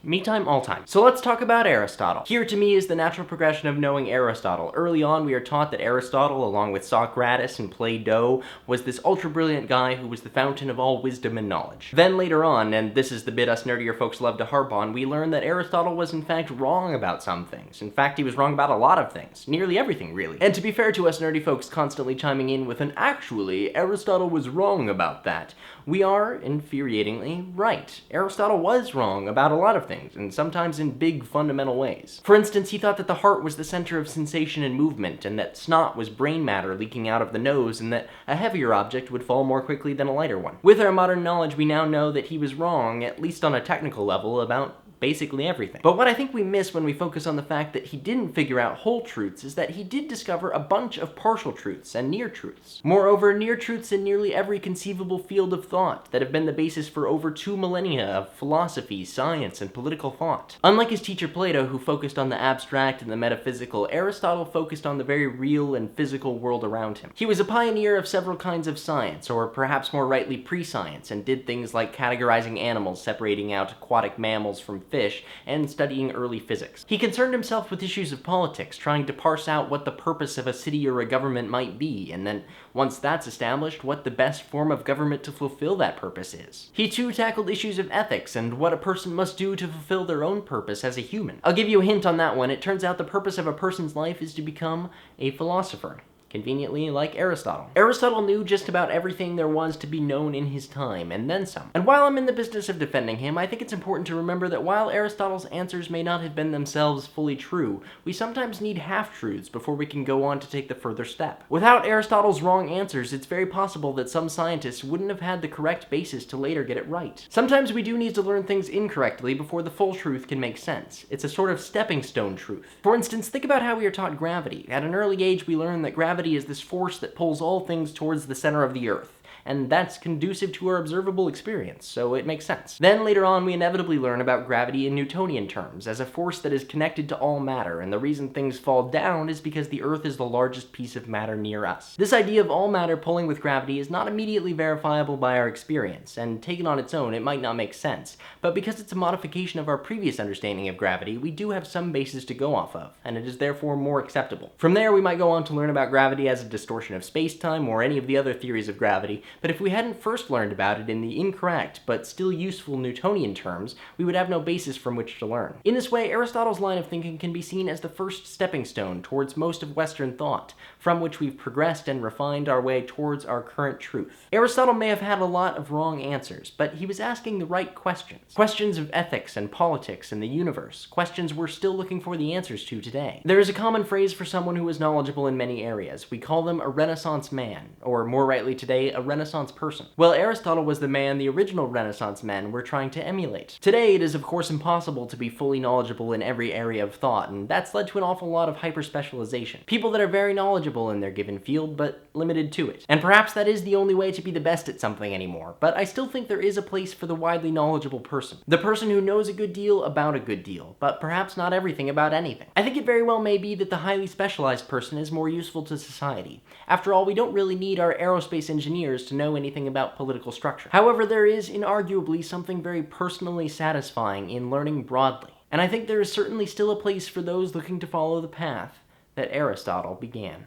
Me time, all time. So let's talk about Aristotle. Here to me is the natural progression of knowing Aristotle. Early on, we are taught that Aristotle, along with Socrates and Plato, was this ultra-brilliant guy who was the fountain of all wisdom and knowledge. Then later on, and this is the bit us nerdier folks love to harp on, we learn that Aristotle was in fact wrong about some things. In fact, he was wrong about a lot of things. Nearly everything, really. And to be fair to us nerdy folks constantly chiming in with an actually, Aristotle was wrong about that, we are, infuriatingly, right. Aristotle was wrong about a lot of things, and sometimes in big, fundamental ways. For instance, he thought that the heart was the center of sensation and movement, and that snot was brain matter leaking out of the nose, and that a heavier object would fall more quickly than a lighter one. With our modern knowledge, we now know that he was wrong, at least on a technical level, about basically everything. But what I think we miss when we focus on the fact that he didn't figure out whole truths is that he did discover a bunch of partial truths and near truths. Moreover, near truths in nearly every conceivable field of thought that have been the basis for over 2 millennia of philosophy, science, and political thought. Unlike his teacher Plato, who focused on the abstract and the metaphysical, Aristotle focused on the very real and physical world around him. He was a pioneer of several kinds of science, or perhaps more rightly pre-science, and did things like categorizing animals, separating out aquatic mammals from fish, and studying early physics. He concerned himself with issues of politics, trying to parse out what the purpose of a city or a government might be, and then, once that's established, what the best form of government to fulfill that purpose is. He too tackled issues of ethics and what a person must do to fulfill their own purpose as a human. I'll give you a hint on that one. It turns out the purpose of a person's life is to become a philosopher. Conveniently like Aristotle. Aristotle knew just about everything there was to be known in his time, and then some. And while I'm in the business of defending him, I think it's important to remember that while Aristotle's answers may not have been themselves fully true, we sometimes need half-truths before we can go on to take the further step. Without Aristotle's wrong answers, it's very possible that some scientists wouldn't have had the correct basis to later get it right. Sometimes we do need to learn things incorrectly before the full truth can make sense. It's a sort of stepping stone truth. For instance, think about how we are taught gravity. At an early age, we learn that gravity is this force that pulls all things towards the center of the earth, and that's conducive to our observable experience, so it makes sense. Then later on, we inevitably learn about gravity in Newtonian terms, as a force that is connected to all matter, and the reason things fall down is because the Earth is the largest piece of matter near us. This idea of all matter pulling with gravity is not immediately verifiable by our experience, and taken on its own, it might not make sense, but because it's a modification of our previous understanding of gravity, we do have some basis to go off of, and it is therefore more acceptable. From there, we might go on to learn about gravity as a distortion of space-time, or any of the other theories of gravity, but if we hadn't first learned about it in the incorrect but still useful Newtonian terms, we would have no basis from which to learn. In this way, Aristotle's line of thinking can be seen as the first stepping stone towards most of Western thought, from which we've progressed and refined our way towards our current truth. Aristotle may have had a lot of wrong answers, but he was asking the right questions. Questions of ethics and politics and the universe, questions we're still looking for the answers to today. There is a common phrase for someone who is knowledgeable in many areas. We call them a Renaissance man, or more rightly today, a Renaissance person. Well, Aristotle was the man the original Renaissance men were trying to emulate. Today, it is of course impossible to be fully knowledgeable in every area of thought, and that's led to an awful lot of hyper-specialization. People that are very knowledgeable in their given field, but limited to it. And perhaps that is the only way to be the best at something anymore, but I still think there is a place for the widely knowledgeable person. The person who knows a good deal about a good deal, but perhaps not everything about anything. I think it very well may be that the highly specialized person is more useful to society. After all, we don't really need our aerospace engineers to know anything about political structure. However, there is inarguably something very personally satisfying in learning broadly, and I think there is certainly still a place for those looking to follow the path that Aristotle began.